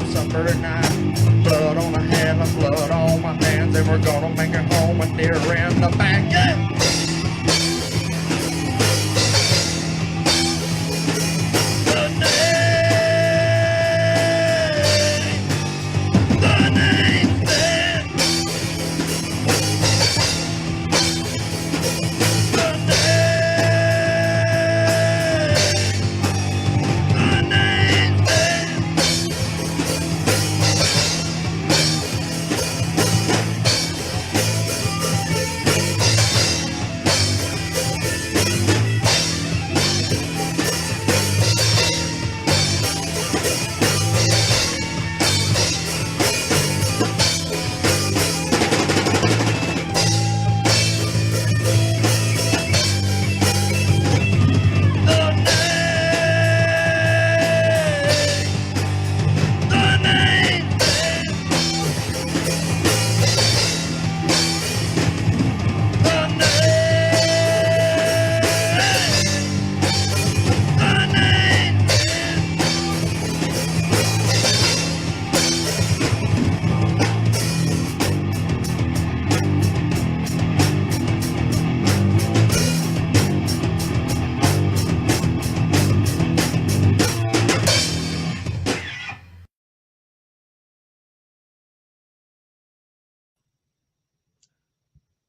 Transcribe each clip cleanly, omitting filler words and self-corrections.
summer night. Blood on my head and blood on my hands, and we're gonna make it home with deer in the back. Yeah!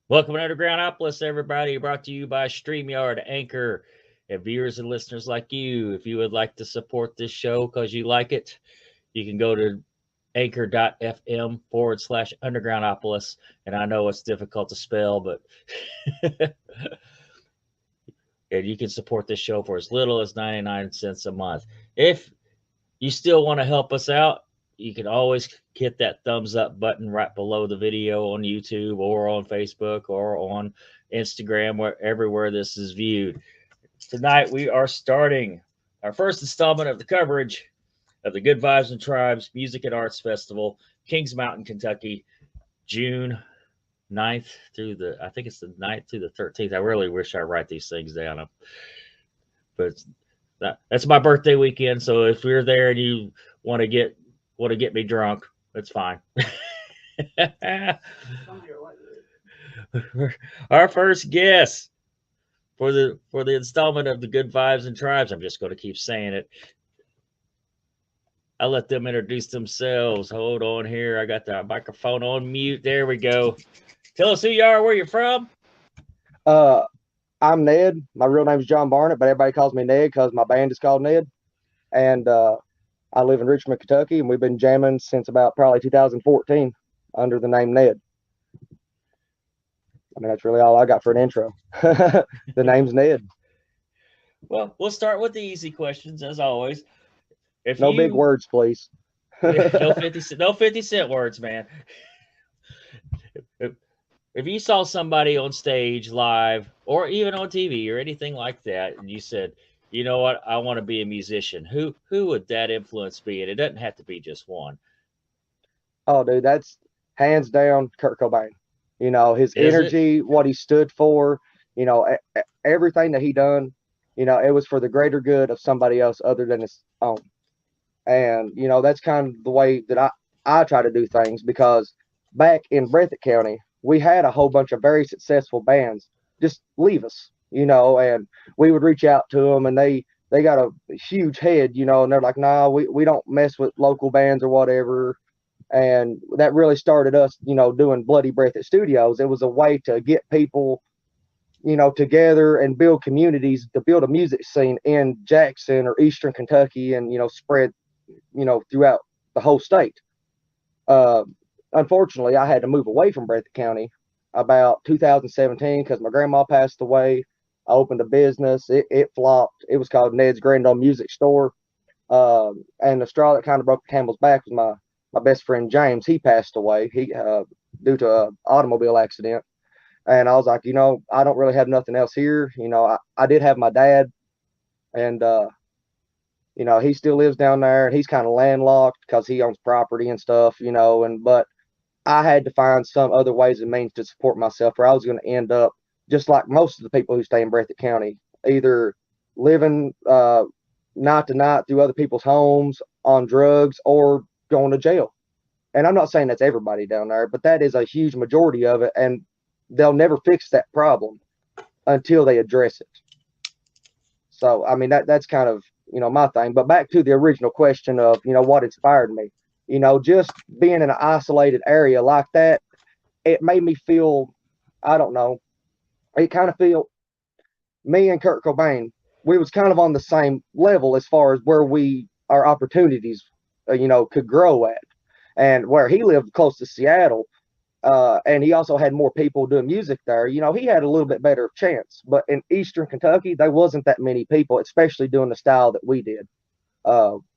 Welcome to Undergroundopolis, everybody. Brought to you by StreamYard, Anchor, and viewers and listeners like you. If you would like to support this show because you like it, you can go to anchor.fm/Undergroundopolis. And I know it's difficult to spell, but and you can support this show for as little as 99 cents a month. If you still want to help us out, you can always hit that thumbs up button right below the video on YouTube or on Facebook or on Instagram, everywhere this is viewed. Tonight we are starting our first installment of the coverage of the Good Vibes and Tribes Music and Arts Festival, Kings Mountain, Kentucky, June 9th through I think it's the 9th through the 13th. I really wish I write these things down. But that's my birthday weekend, so if you're there and you want to get me drunk, that's fine. Our first guest for the installment of the Good Vibes and Tribes, I'm just going to keep saying it. I'll let them introduce themselves. Hold on here. I got the microphone on mute. There we go. Tell us who you are, where you're from. I'm Ned. My real name is John Barnett, but everybody calls me Ned because my band is called Ned. And I live in Richmond, Kentucky, and we've been jamming since about probably 2014 under the name Ned. I mean, that's really all I got for an intro. The name's Ned. Well, we'll start with the easy questions, as always. No big words, please. No 50 cent words, man. If you saw somebody on stage live or even on TV or anything like that, and you said, you know what, I want to be a musician, who would that influence be? And it doesn't have to be just one. Oh, dude, that's hands down Kurt Cobain. You know, his energy, what he stood for, you know, everything that he done, you know, it was for the greater good of somebody else other than his own. And, you know, that's kind of the way that I try to do things, because back in Breathitt County, we had a whole bunch of very successful bands just leave us, you know, and we would reach out to them, and they got a huge head, you know, and they're like, nah, we don't mess with local bands or whatever. And that really started us, you know, doing Bloody Breathitt Studios. It was a way to get people, you know, together and build communities, to build a music scene in Jackson or Eastern Kentucky, and, you know, spread, you know, throughout the whole state. Unfortunately, I had to move away from Breathitt County about 2017 because my grandma passed away. I opened a business. It flopped. It was called Ned's Grand Ole Music Store. And the straw that kind of broke the camel's back was my best friend James. He passed away. He due to an automobile accident. And I was like, you know, I don't really have nothing else here. You know, I did have my dad, and you know, he still lives down there, and he's kind of landlocked because he owns property and stuff, you know, but I had to find some other ways and means to support myself, or I was going to end up just like most of the people who stay in Breathitt County, either living night to night through other people's homes on drugs, or going to jail. And I'm not saying that's everybody down there, but that is a huge majority of it. And they'll never fix that problem until they address it. So, I mean, that's kind of, my thing. But back to the original question of, what inspired me, just being in an isolated area like that, it made me feel, I don't know, it kind of feel, me and Kurt Cobain, we was kind of on the same level as far as where our opportunities, could grow at. And where he lived close to Seattle, and he also had more people doing music there, he had a little bit better chance. But in Eastern Kentucky, there wasn't that many people, especially doing the style that we did,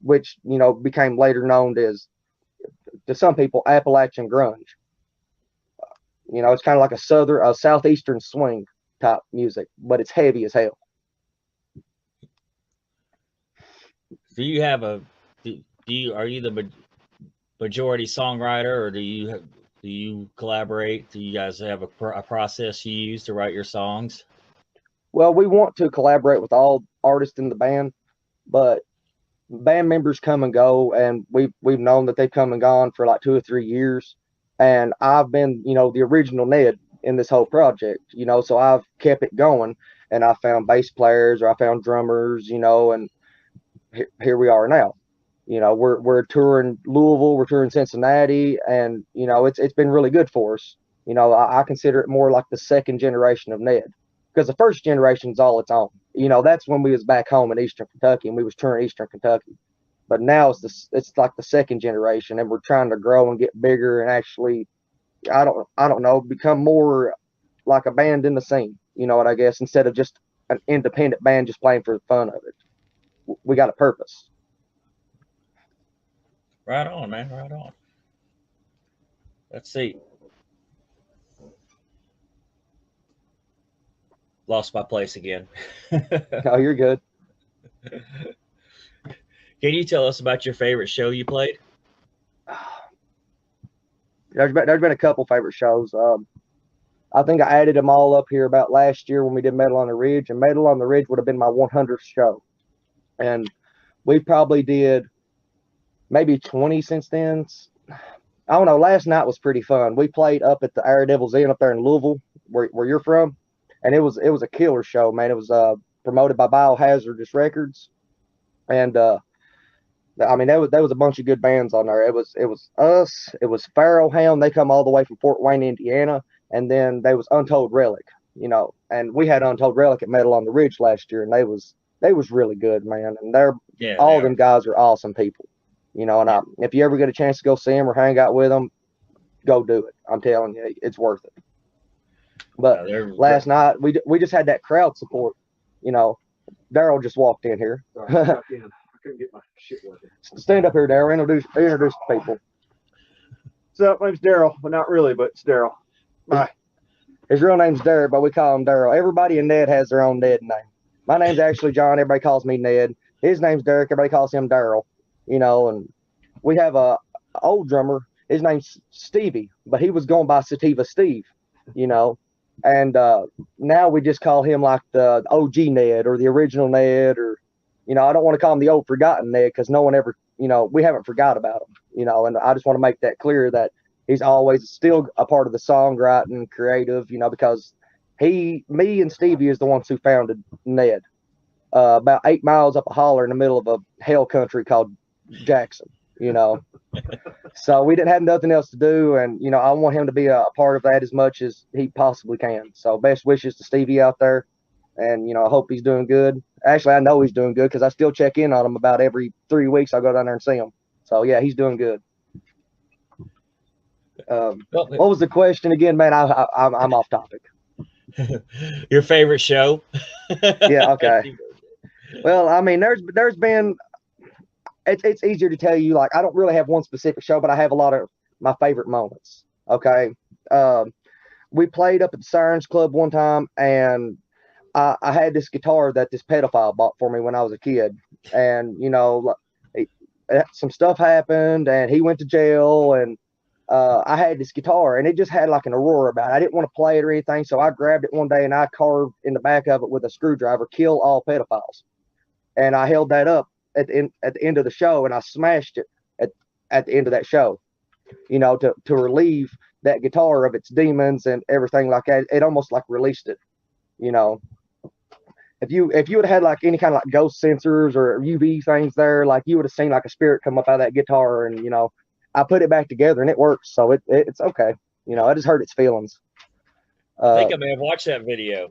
which, became later known as, to some people, Appalachian grunge. It's kind of like a southeastern swing type music, but it's heavy as hell. Do you have are you the majority songwriter, or do you collaborate? Do you guys have a process you use to write your songs? Well, we want to collaborate with all artists in the band, but band members come and go, and we've known that they've come and gone for like 2 or 3 years. And I've been, the original NED in this whole project, so I've kept it going, and I found bass players, or I found drummers, and here we are now. We're touring Louisville, we're touring Cincinnati, and it's been really good for us. I consider it more like the second generation of NED, because the first generation is all its own. That's when we was back home in Eastern Kentucky, and we was touring Eastern Kentucky. But now it's like the second generation, and we're trying to grow and get bigger, and actually, I don't know, become more like a band in the scene. I guess, instead of just an independent band just playing for the fun of it. We got a purpose. Right on, man. Right on. Let's see. Lost my place again. Oh, you're good. Can you tell us about your favorite show you played? There's been a couple favorite shows. I think I added them all up here about last year when we did Metal on the Ridge, and Metal on the Ridge would have been my 100th show. And we probably did maybe 20 since then. I don't know. Last night was pretty fun. We played up at the Air Devil's Inn up there in Louisville, where you're from, and it was a killer show, man. It was promoted by Biohazardous Records, and I mean, there was a bunch of good bands on there. It was us. It was Pharaoh Hound. They come all the way from Fort Wayne, Indiana, and then there was Untold Relic. And we had Untold Relic at Metal on the Ridge last year, and they was really good, man. And all of them guys are awesome people. And if you ever get a chance to go see them or hang out with them, go do it. I'm telling you, it's worth it. But last night we just had that crowd support. Daryl just walked in here. I couldn't get my shit working. Stand up here, Daryl. Introduce people. What's up? My name's Daryl, but not really, but it's Daryl. Bye. His real name's Derek, but we call him Daryl. Everybody in NED has their own NED name. My name's actually John. Everybody calls me Ned. His name's Derek. Everybody calls him Daryl. And we have a old drummer. His name's Stevie, but he was going by Sativa Steve, and now we just call him like the OG NED or the original NED, or, I don't want to call him the old forgotten NED, because no one ever, we haven't forgot about him, and I just want to make that clear that he's always still a part of the songwriting creative, because me and Stevie is the ones who founded NED, about 8 miles up a holler in the middle of a hell country called Jackson, so we didn't have nothing else to do, and I want him to be a part of that as much as he possibly can. So best wishes to Stevie out there, and I hope he's doing good. Actually, I know he's doing good, because I still check in on him about every 3 weeks. I go down there and see him. So yeah, he's doing good. What was the question again, man? I'm off topic. Your favorite show? Yeah, okay. Well, I mean, there's been, it's easier to tell you, like, I don't really have one specific show, but I have a lot of my favorite moments. Okay. We played up at the Sirens Club one time, and I had this guitar that this pedophile bought for me when I was a kid. And, some stuff happened, and he went to jail, and I had this guitar, and it just had like an aurora about it. I didn't want to play it or anything, so I grabbed it one day and I carved in the back of it with a screwdriver, "Kill all pedophiles." And I held that up at the end of the show, and I smashed it at the end of that show, you know, to relieve that guitar of its demons and everything like that. It almost like released it, you know. If you would have had like any kind of like ghost sensors or UV things there, like you would have seen like a spirit come up out of that guitar, and you know, I put it back together and it works, so it's okay. You know, I just hurt its feelings. I think I may have watched that video.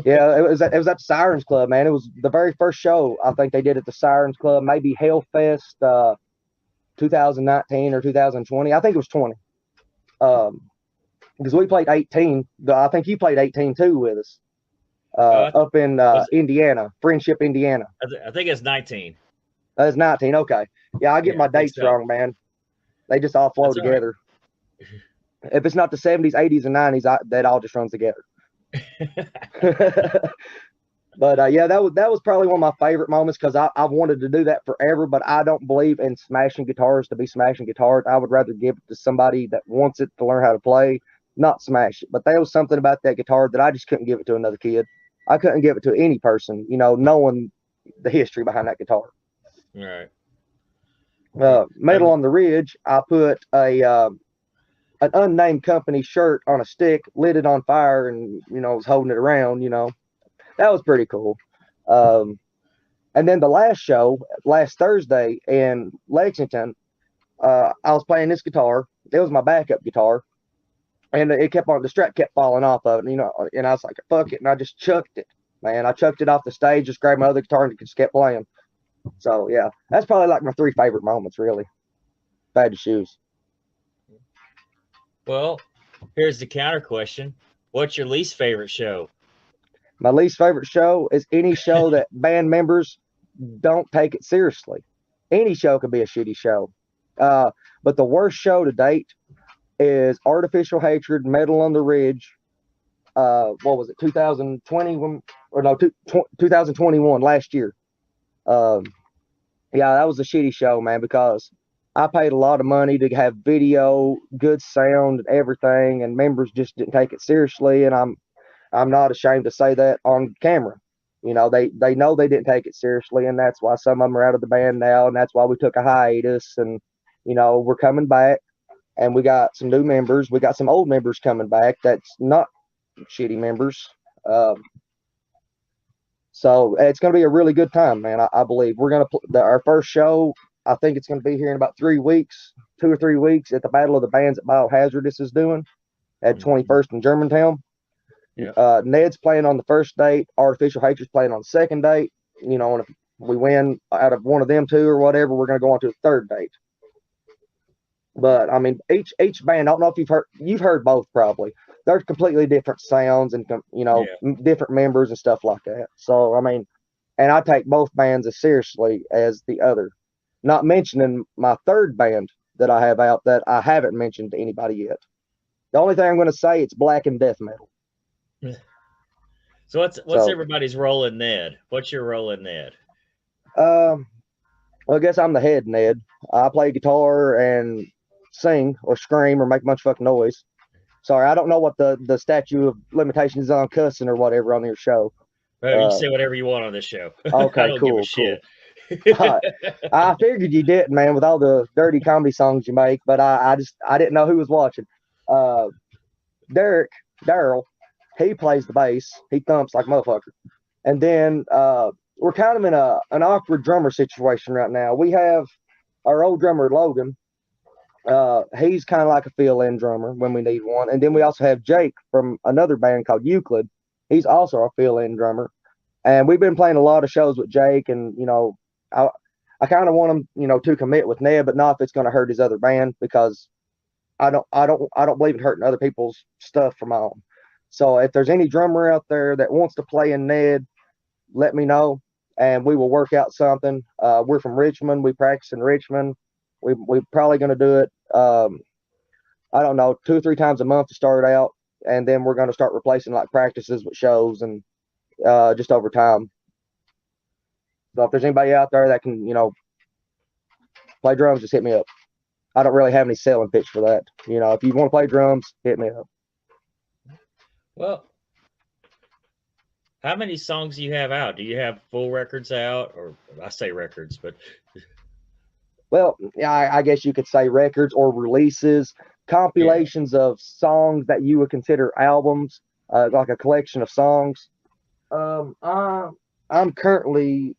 Yeah, it was at the Sirens Club, man. It was the very first show I think they did at the Sirens Club, maybe Hellfest 2019 or 2020. I think it was 20. Because we played 18. I think you played 18 too with us. Up in Indiana, Friendship, Indiana. I think it's 19. That's 19. Okay. Yeah, I get my dates wrong, man. They just all flow together. Right. If it's not the 70s, 80s, and 90s, that all just runs together. But yeah, that was probably one of my favorite moments because I've wanted to do that forever, but I don't believe in smashing guitars to be smashing guitars. I would rather give it to somebody that wants it to learn how to play, not smash it. But there was something about that guitar that I just couldn't give it to another kid. I couldn't give it to any person, you know, knowing the history behind that guitar. Right. Metal on the Ridge, I put an unnamed company shirt on a stick, lit it on fire, and, you know, was holding it around, you know. That was pretty cool. And then the last show, last Thursday in Lexington, I was playing this guitar. It was my backup guitar. And the strap kept falling off of it, you know, and I was like, fuck it. And I just chucked it, man. I chucked it off the stage, just grabbed my other guitar and just kept playing. So, yeah, that's probably like my 3 favorite moments, really. Bad to choose. Well, here's the counter question. What's your least favorite show? My least favorite show is any show that band members don't take it seriously. Any show could be a shitty show. But the worst show to date is Artificial Hatred, Metal on the Ridge. What was it, 2020? Or no, 2021, last year. Yeah, that was a shitty show, man, because I paid a lot of money to have video, good sound, and everything, and members just didn't take it seriously, and I'm not ashamed to say that on camera. You know, they know they didn't take it seriously, and that's why some of them are out of the band now, and that's why we took a hiatus, and, you know, we're coming back, and we got some new members. We got some old members coming back that's not shitty members. So it's going to be a really good time, man. I believe we're going to our first show. I think it's going to be here in about 3 weeks, 2 or 3 weeks, at the Battle of the Bands that Biohazardous is doing at 21st in Germantown. Yeah. Ned's playing on the first date. Artificial Hatred's playing on the second date. You know, and if we win out of one of them two or whatever, we're going to go on to the third date. But I mean, each band, I don't know if you've heard both probably. There's completely different sounds and, you know, different members and stuff like that. So I mean, and I take both bands as seriously as the other. Not mentioning my third band that I have out that I haven't mentioned to anybody yet. The only thing I'm going to say, it's black and death metal. So what's everybody's role in NED? What's your role in NED? Well, I guess I'm the head NED. I play guitar and sing or scream or make a bunch of fucking noise. Sorry, I don't know what the statute of limitations is on cussing or whatever on your show. Well, you can say whatever you want on this show. Okay, I don't cool, give a shit. I figured you didn't, man, with all the dirty comedy songs you make, but I didn't know who was watching. Daryl, he plays the bass. He thumps like a motherfucker. And then we're kind of in an awkward drummer situation right now. We have our old drummer, Logan. He's kind of like a fill-in drummer when we need one. And then we also have Jake from another band called Euclid. He's also a fill-in drummer. And we've been playing a lot of shows with Jake, and, you know, I kind of want him, you know, to commit with Ned, but not if it's going to hurt his other band, because I don't believe in hurting other people's stuff for my own. So if there's any drummer out there that wants to play in Ned, let me know, and we will work out something. We're from Richmond. We practice in Richmond. We're probably going to do it, I don't know, 2 or 3 times a month to start out, and then we're going to start replacing like practices with shows and just over time. So if there's anybody out there that can, you know, play drums, just hit me up. I don't really have any selling pitch for that. You know, if you want to play drums, hit me up. Well, how many songs do you have out? Do you have full records out? Or I say records, but well, yeah, I guess you could say records or releases, compilations of songs that you would consider albums, like a collection of songs. I'm currently,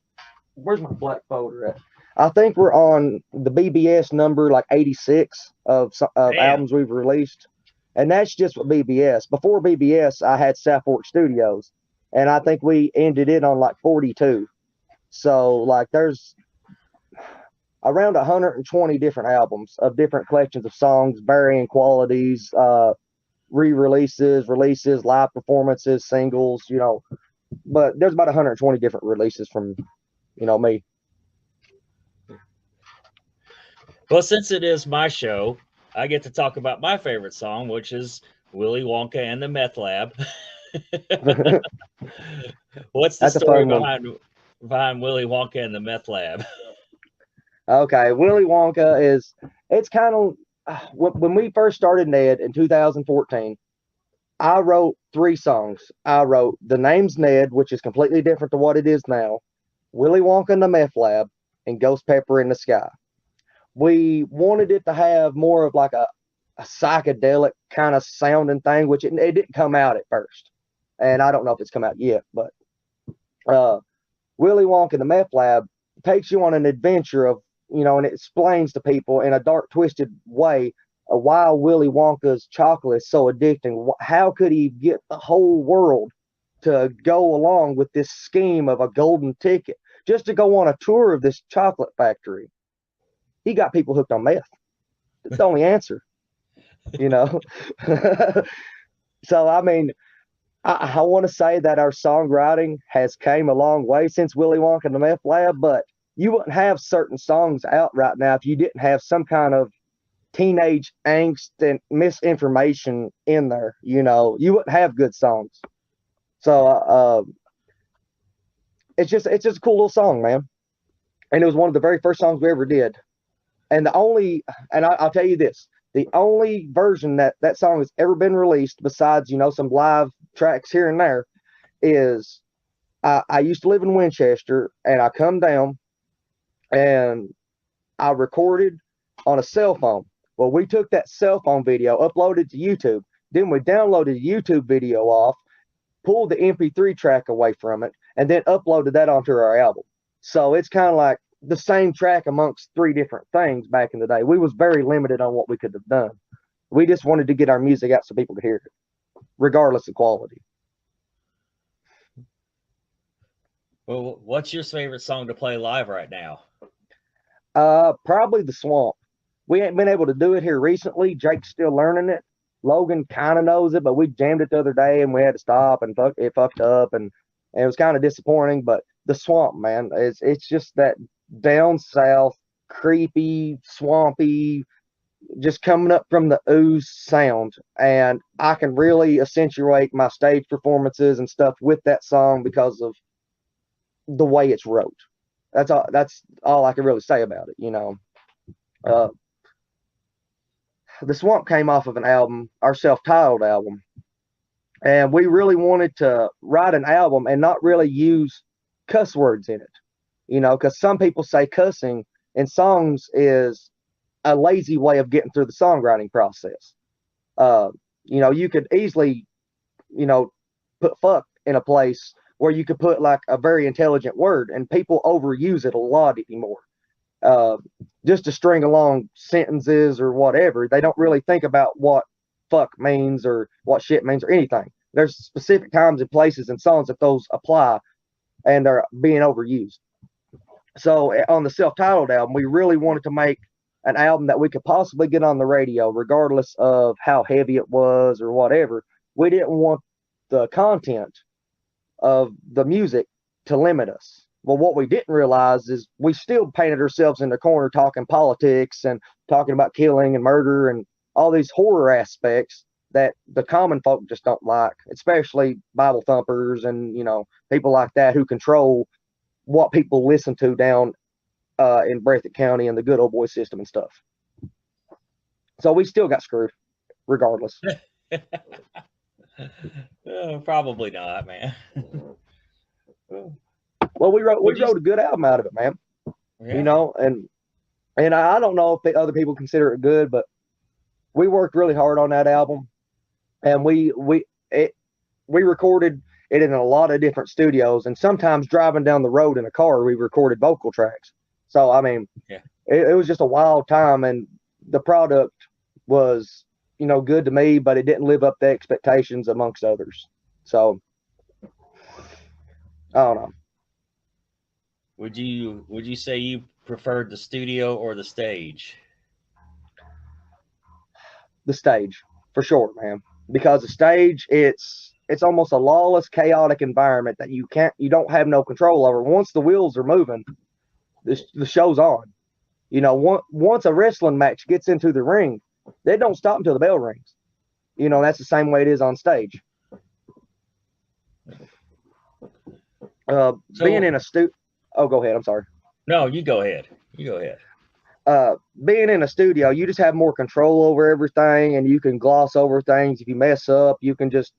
where's my black folder at? I think we're on the BBS number like 86 of Damn. albums we've released, and that's just with BBS. Before BBS, I had South Fork Studios, and I think we ended it on like 42. So like there's around 120 different albums of different collections of songs, varying qualities, re-releases, releases, live performances, singles, you know. But there's about 120 different releases from, you know, me. Well, since it is my show, I get to talk about my favorite song, which is Willy Wonka and the Meth Lab. What's the That's a story fun one. behind Willy Wonka and the Meth Lab? Okay, Willy Wonka is, it's kind of, when we first started NED in 2014, I wrote 3 songs. I wrote The Name's Ned, which is completely different to what it is now, Willy Wonka and the Meth Lab, and Ghost Pepper in the Sky. We wanted it to have more of like a psychedelic kind of sounding thing, which it didn't come out at first. And I don't know if it's come out yet, but Willy Wonka and the Meth Lab takes you on an adventure of, you know, and it explains to people in a dark, twisted way why Willy Wonka's chocolate is so addicting. How could he get the whole world to go along with this scheme of a golden ticket just to go on a tour of this chocolate factory? He got people hooked on meth. That's the only answer, you know? So, I mean, I want to say that our songwriting has came a long way since Willy Wonka and the Meth Lab, but you wouldn't have certain songs out right now if you didn't have some kind of teenage angst and misinformation in there. You know, you wouldn't have good songs. So it's just a cool little song, man. And it was one of the very first songs we ever did. And I'll tell you this, the only version that song has ever been released, besides, you know, some live tracks here and there, is I used to live in Winchester, and I come down and I recorded on a cell phone. Well, we took that cell phone video, uploaded to YouTube. Then we downloaded the YouTube video off, pulled the MP3 track away from it, and then uploaded that onto our album. So it's kind of like the same track amongst 3 different things back in the day. We was very limited on what we could have done. We just wanted to get our music out so people could hear it, regardless of quality. Well, what's your favorite song to play live right now? Probably The Swamp. We ain't been able to do it here recently. Jake's still learning it. Logan kind of knows it, but we jammed it the other day and we had to stop, and it fucked up, and it was kind of disappointing. But The Swamp, man, it's just that down south, creepy, swampy, just coming up from the ooze sound. And I can really accentuate my stage performances and stuff with that song because of the way it's wrote. That's all I can really say about it, you know. The Swamp came off of an album, our self-titled album, and we really wanted to write an album and not really use cuss words in it, you know, because some people say cussing in songs is a lazy way of getting through the songwriting process. You know, you could easily, you know, put fuck in a place where you could put like a very intelligent word, and people overuse it a lot anymore. Just to string along sentences or whatever. They don't really think about what fuck means or what shit means or anything. There's specific times and places and songs that those apply, and they're being overused. So on the self-titled album, we really wanted to make an album that we could possibly get on the radio, regardless of how heavy it was or whatever. We didn't want the content of the music to limit us. Well, what we didn't realize is we still painted ourselves in the corner talking politics and talking about killing and murder and all these horror aspects that the common folk just don't like, especially Bible thumpers and, you know, people like that who control what people listen to down in Breathitt County and the good old boy system and stuff. So we still got screwed regardless. Probably not, man. Well, we wrote a good album out of it, man. Yeah. You know, and And I don't know if the other people consider it good, but we worked really hard on that album, and we recorded it in a lot of different studios, and sometimes driving down the road in a car, we recorded vocal tracks. So I mean, Yeah. it was just a wild time, and the product was, good to me, but it didn't live up to expectations amongst others. So I don't know. Would you say you preferred the studio or the stage? The stage, for sure, man. Because the stage, it's almost a lawless, chaotic environment that you don't have no control over. Once the wheels are moving, the show's on. Once a wrestling match gets into the ring, they don't stop until the bell rings. That's the same way it is on stage. Being in a oh, go ahead. I'm sorry. No, you go ahead. You go ahead. Being in a studio, you just have more control over everything, and you can gloss over things. If you mess up, you can just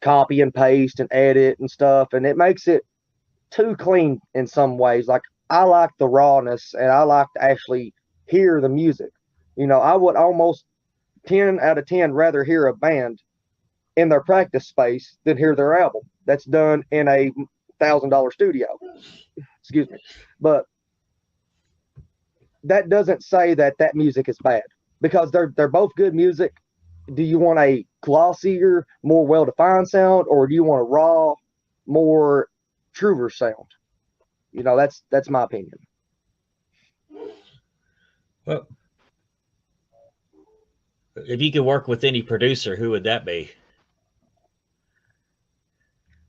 copy and paste and edit and stuff, and it makes it too clean in some ways. Like, I like the rawness, and I like to actually hear the music. I would almost 10 out of 10 rather hear a band in their practice space than hear their album that's done in a $1,000 studio. Excuse me. But that doesn't say that music is bad, because they're both good music. Do you want a glossier, more well-defined sound, or do you want a raw, more truer sound? That's my opinion. Well, if you could work with any producer, who would that be?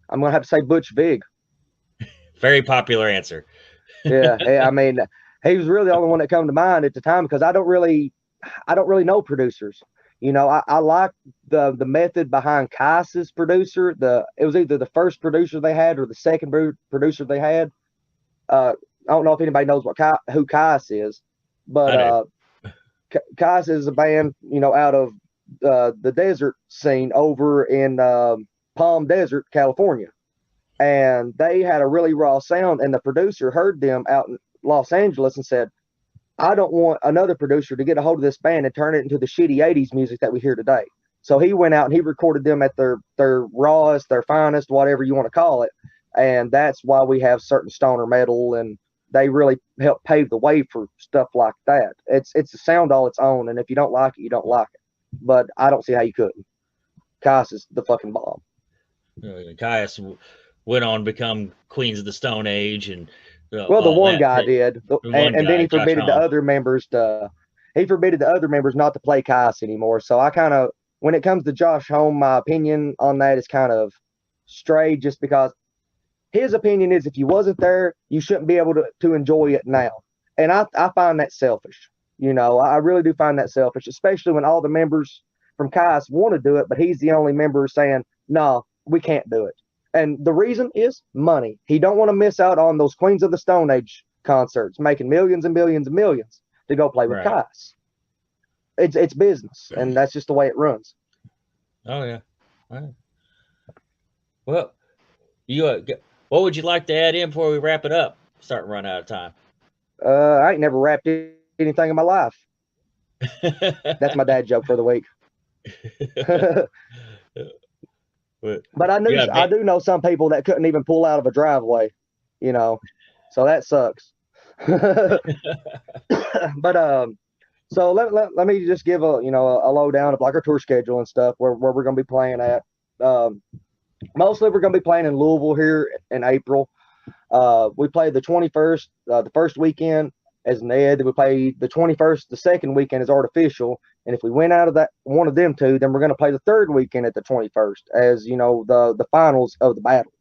I'm gonna have to say Butch Vig. Very popular answer. Yeah, I mean, he was really the only one that come to mind at the time, because I don't really know producers. I like the method behind Kai's producer. It was either the first producer they had or the second producer they had. I don't know if anybody knows who Kais is, but Kais is a band, out of the desert scene over in Palm Desert, California. And they had a really raw sound, and the producer heard them out in Los Angeles and said, I don't want another producer to get a hold of this band and turn it into the shitty 80s music that we hear today. So he went out and he recorded them at their rawest, their finest, whatever you want to call it. And that's why we have certain stoner metal, and they really help pave the way for stuff like that. It's a sound all its own, and if you don't like it, you don't like it. But I don't see how you couldn't. Kais is the fucking bomb. Caius went on to become Queens of the Stone Age, and well, the one guy did, and then he Josh forbidden the Homme. other members not to play Kais anymore. So I kind of, when it comes to Josh Homme, my opinion on that is kind of strayed, just because his opinion is, if you wasn't there, you shouldn't be able to enjoy it now. And I find that selfish. I really do find that selfish, especially when all the members from Kais want to do it, but he's the only member saying, no, we can't do it. And the reason is money. He don't want to miss out on those Queens of the Stone Age concerts, making millions and millions and millions to go play with Kais. It's business, and that's just the way it runs. Oh yeah. All right. Well, what would you like to add in before we wrap it up? Starting to run out of time. I ain't never rapped anything in my life. That's my dad joke for the week. But I do know some people that couldn't even pull out of a driveway, so that sucks. But so let me just give a lowdown of like our tour schedule and stuff, where we're gonna be playing at. Mostly we're gonna be playing in Louisville here in April. We play the 21st, the first weekend as NED. We play the 21st, the second weekend as Artificial. And if we win out of that one of them two, then we're going to play the third weekend at the 21st as, the finals of the battle.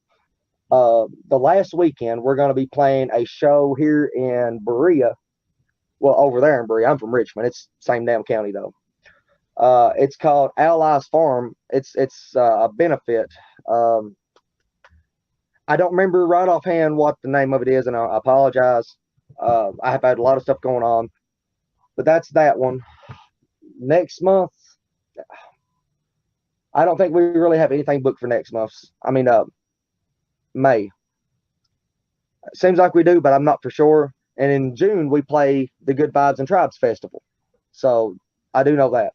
The last weekend, we're going to be playing a show here in Berea. Well, over there in Berea. I'm from Richmond. It's same damn county though. It's called Allies Farm. It's a benefit. I don't remember right offhand what the name of it is, and I apologize. I have had a lot of stuff going on, but that's that one. Next month, I don't think we really have anything booked for next month. I mean, May. Seems like we do, but I'm not for sure. And in June, we play the Good Vibes and Tribes Festival. So I do know that.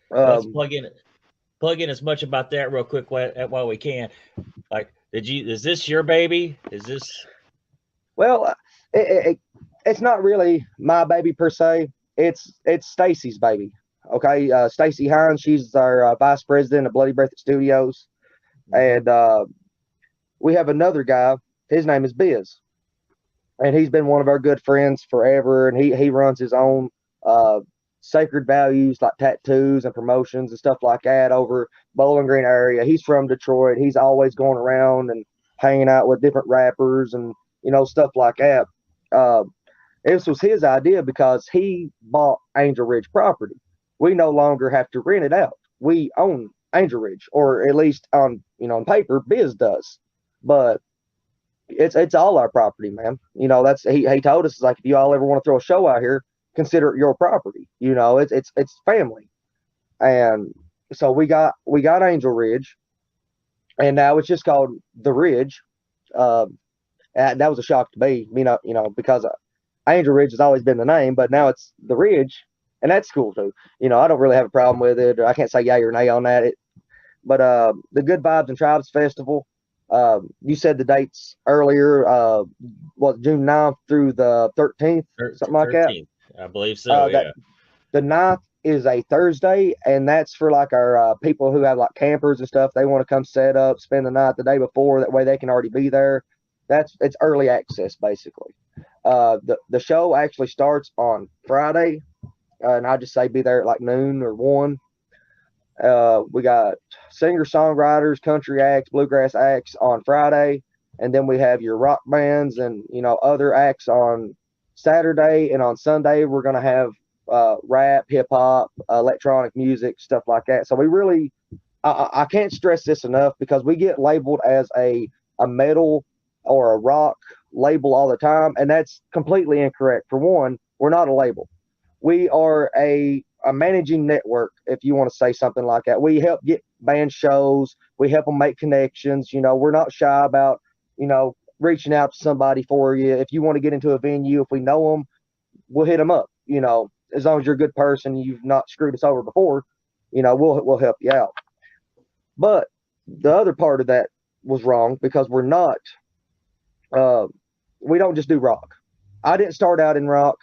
Let's plug in as much about that real quick while we can. Like, is this your baby? Is this? Well, it's not really my baby per se. It's Stacy's baby. Okay, Stacy Hines, she's our vice president of Bloody Breathitt Studios, and we have another guy. His name is Biz, and he's been one of our good friends forever. And he runs his own sacred values like tattoos and promotions and stuff like that over Bowling Green area. He's from Detroit. He's always going around and hanging out with different rappers and stuff like that. This was his idea because he bought Angel Ridge property. We no longer have to rent it out. We own Angel Ridge, or at least on paper, Biz does. But it's all our property, man. That's he told us, like, if you all ever want to throw a show out here, consider it your property. It's family. And so we got Angel Ridge, and now it's just called The Ridge. And that was a shock to me, because Angel Ridge has always been the name, but now it's The Ridge, and that's cool too. I don't really have a problem with it. I can't say yay or nay on that. But the Good Vibes and Tribes Festival, you said the dates earlier, June 9th through the 13th, something like 13th, that? I believe so, yeah. The 9th is a Thursday, and that's for like our people who have like campers and stuff. They want to come set up, spend the night the day before. That way they can already be there. It's early access, basically. The show actually starts on Friday, and I just say be there at like noon or 1. We got singer-songwriters, country acts, bluegrass acts on Friday, and then we have your rock bands and other acts on Saturday. And on Sunday we're gonna have rap, hip-hop, electronic music, stuff like that. So we really, I can't stress this enough, because we get labeled as a metal or a rock label all the time, and that's completely incorrect. For one, we're not a label. We are a managing network, if you want to say something like that. We help get band shows. We help them make connections. We're not shy about reaching out to somebody for you. If you want to get into a venue, if we know them, we'll hit them up. As long as you're a good person, you've not screwed us over before, we'll help you out. But the other part of that was wrong, because we're not we don't just do rock. I didn't start out in rock.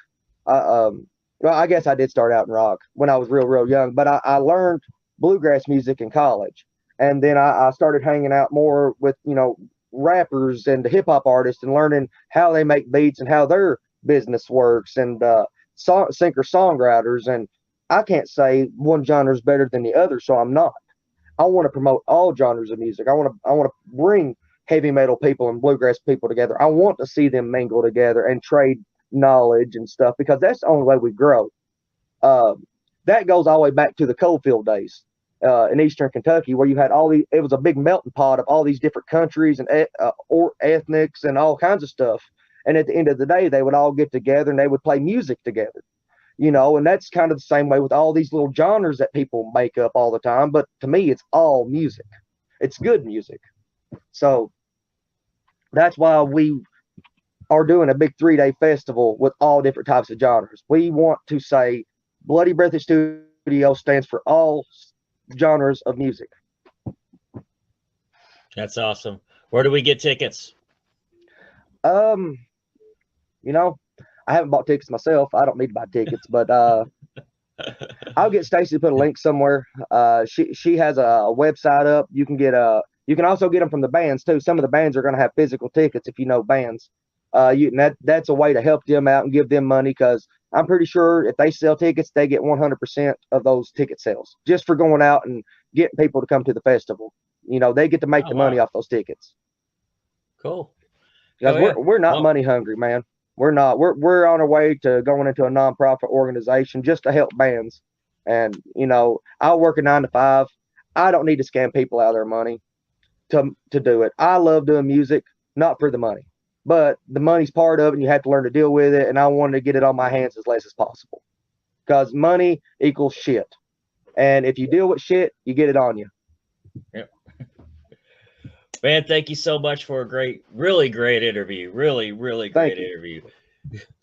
Well, I guess I did start out in rock when I was real young, but I learned bluegrass music in college, and then I started hanging out more with rappers and hip hop artists, and learning how they make beats and how their business works, and singer-songwriters. And I can't say one genre is better than the other, so I'm not. I want to promote all genres of music. I want to bring heavy metal people and bluegrass people together. I want to see them mingle together and trade knowledge and stuff, because that's the only way we grow. That goes all the way back to the coalfield days in Eastern Kentucky, where you had it was a big melting pot of all these different countries and ethnics and all kinds of stuff. And at the end of the day, they would all get together and they would play music together. And that's kind of the same way with all these little genres that people make up all the time. But to me, it's all music. It's good music. So that's why we are doing a big 3-day festival with all different types of genres. We want to say Bloody Breathitt Studios stands for all genres of music. That's awesome. Where do we get tickets? I haven't bought tickets myself. I don't need to buy tickets, but I'll get Stacy to put a link somewhere. She has a website up. You can also get them from the bands too. Some of the bands are going to have physical tickets if you know bands. That's a way to help them out and give them money, because I'm pretty sure if they sell tickets, they get 100% of those ticket sales just for going out and getting people to come to the festival. They get to make the money off those tickets. Cool. Because we're not money hungry, man. We're not. We're on our way to going into a nonprofit organization just to help bands. And I work a 9 to 5. I don't need to scam people out of their money to do it. I love doing music, not for the money, but the money's part of it, and you have to learn to deal with it. And I wanted to get it on my hands as less as possible, because money equals shit. And if you deal with shit, you get it on you. Yep. Man, thank you so much for a really great interview. Really great interview.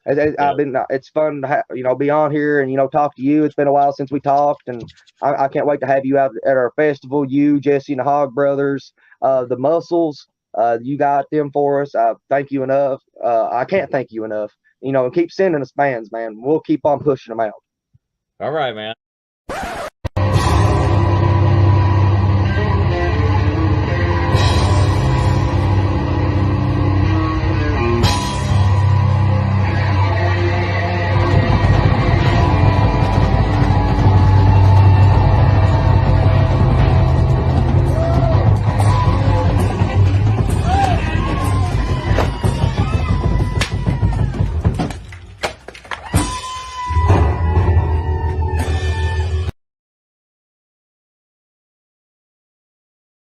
I've been. It's fun to be on here and talk to you. It's been a while since we talked, and I can't wait to have you out at our festival. You, Jesse, and the Hog Brothers, the Muscles. You got them for us. Thank you enough. I can't thank you enough. And keep sending us bands, man. We'll keep on pushing them out. All right, man.